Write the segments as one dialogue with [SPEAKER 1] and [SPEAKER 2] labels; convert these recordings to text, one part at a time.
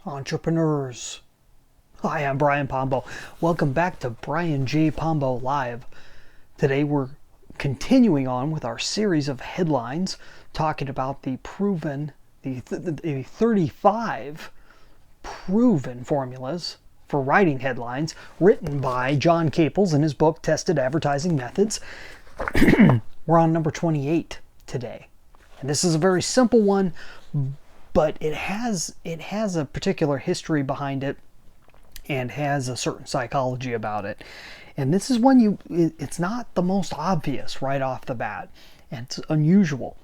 [SPEAKER 1] Entrepreneurs. Hi, I'm Brian Pombo. Welcome back to Brian J. Pombo Live. Today we're continuing on with our series of headlines, talking about the 35 proven formulas for writing headlines written by John Caples in his book, Tested Advertising Methods. We're on number 28 today. And this is a very simple one, but it has a particular history behind it and has a certain psychology about it. And this is one it's not the most obvious right off the bat, and it's unusual,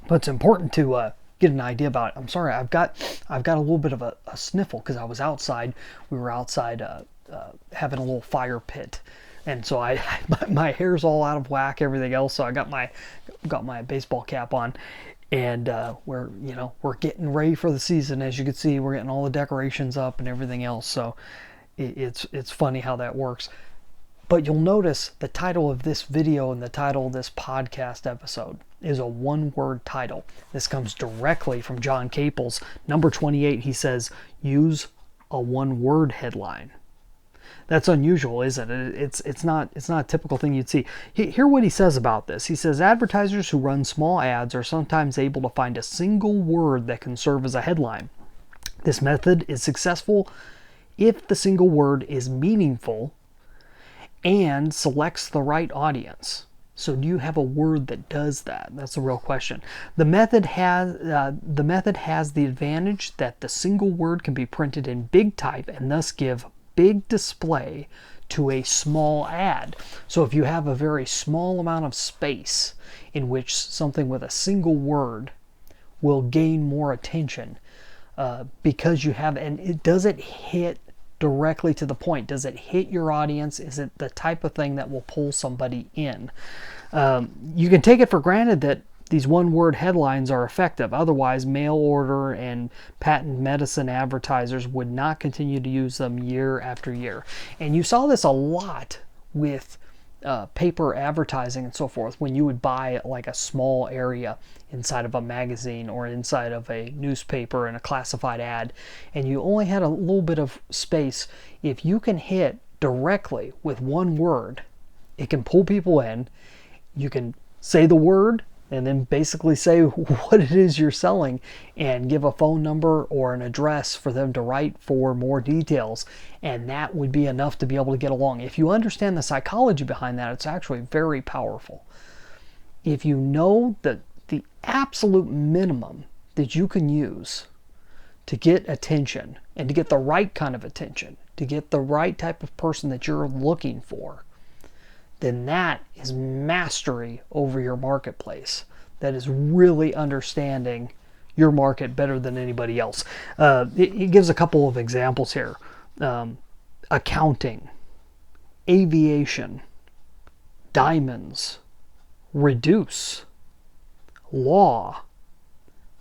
[SPEAKER 1] but it's important to get an idea about it. I'm sorry, I've got a little bit of a sniffle because I was outside. We were outside having a little fire pit, and so my hair's all out of whack, everything else. So I got my baseball cap on. And we're getting ready for the season. As you can see, we're getting all the decorations up and everything else. So it's funny how that works. But you'll notice the title of this video and the title of this podcast episode is a one-word title. This comes directly from John Caples. Number 28, he says, use a one-word headline. That's unusual, isn't it? It's not a typical thing you'd see. Hear what he says about this. He says, advertisers who run small ads are sometimes able to find a single word that can serve as a headline. This method is successful if the single word is meaningful and selects the right audience. So do you have a word that does that? That's the real question. The method has the advantage that the single word can be printed in big type and thus give big display to a small ad. So if you have a very small amount of space in which something with a single word will gain more attention because you have, and does it hit directly to the point? Does it hit your audience? Is it the type of thing that will pull somebody in? You can take it for granted that these one-word headlines are effective. Otherwise, mail order and patent medicine advertisers would not continue to use them year after year. And you saw this a lot with paper advertising and so forth, when you would buy like a small area inside of a magazine or inside of a newspaper and a classified ad, and you only had a little bit of space. If you can hit directly with one word, it can pull people in. You can say the word and then basically say what it is you're selling and give a phone number or an address for them to write for more details. And that would be enough to be able to get along. If you understand the psychology behind that, it's actually very powerful. If you know that the absolute minimum that you can use to get attention and to get the right kind of attention, to get the right type of person that you're looking for, then that is mastery over your marketplace. That is really understanding your market better than anybody else. It gives a couple of examples here. Accounting, aviation, diamonds, reduce, law,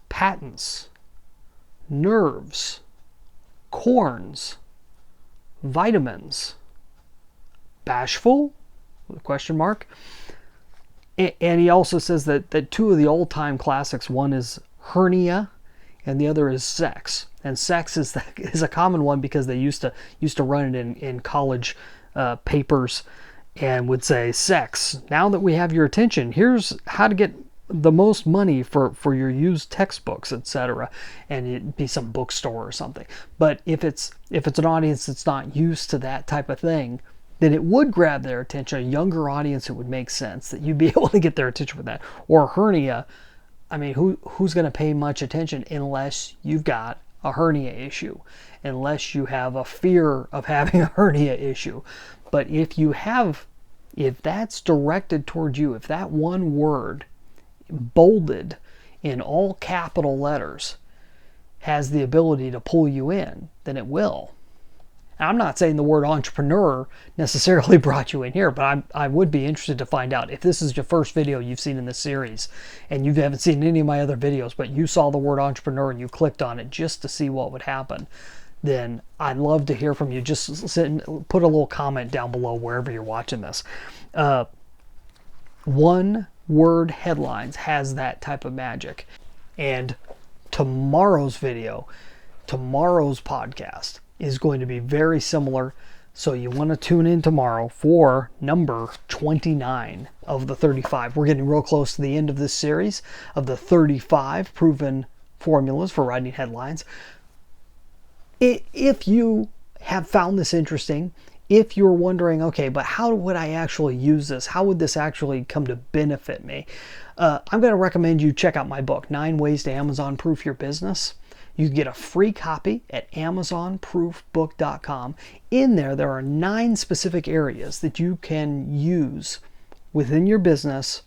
[SPEAKER 1] patents, nerves, corns, vitamins, bashful, question mark. And he also says that two of the old-time classics, one is hernia and the other is sex. And sex is a common one because they used to run it in college papers and would say, sex, now that we have your attention, here's how to get the most money for your used textbooks, etc. And it'd be some bookstore or something. But if it's an audience that's not used to that type of thing, then it would grab their attention. A younger audience, it would make sense that you'd be able to get their attention with that. Or hernia, I mean, who's going to pay much attention unless you've got a hernia issue, unless you have a fear of having a hernia issue. But if that's directed toward you, if that one word, bolded in all capital letters, has the ability to pull you in, then it will. I'm not saying the word entrepreneur necessarily brought you in here, but I would be interested to find out if this is your first video you've seen in this series and you haven't seen any of my other videos, but you saw the word entrepreneur and you clicked on it just to see what would happen, then I'd love to hear from you. Just put a little comment down below wherever you're watching this. One word headlines has that type of magic. And tomorrow's video Tomorrow's podcast is going to be very similar. So you want to tune in tomorrow for number 29 of the 35. We're getting real close to the end of this series of the 35 proven formulas for writing headlines. If you have found this interesting, if you're wondering, okay, but how would I actually use this? How would this actually come to benefit me? I'm going to recommend you check out my book, 9 Ways to Amazon Proof Your Business. You can get a free copy at amazonproofbook.com. In there are 9 specific areas that you can use within your business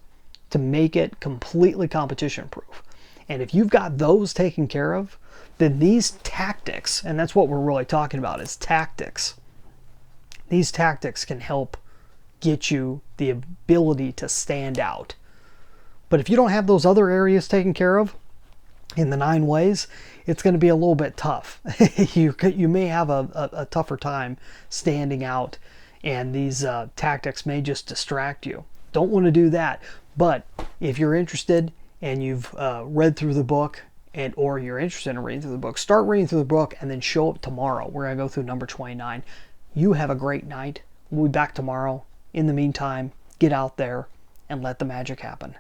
[SPEAKER 1] to make it completely competition proof. And if you've got those taken care of, then these tactics, and that's what we're really talking about, is tactics. These tactics can help get you the ability to stand out. But if you don't have those other areas taken care of in the 9 ways, it's going to be a little bit tough. You may have a tougher time standing out, and these tactics may just distract you. Don't want to do that. But if you're interested and you've read through the book, or you're interested in reading through the book, start reading through the book and then show up tomorrow. We're going to go through number 29. You have a great night. We'll be back tomorrow. In the meantime, get out there and let the magic happen.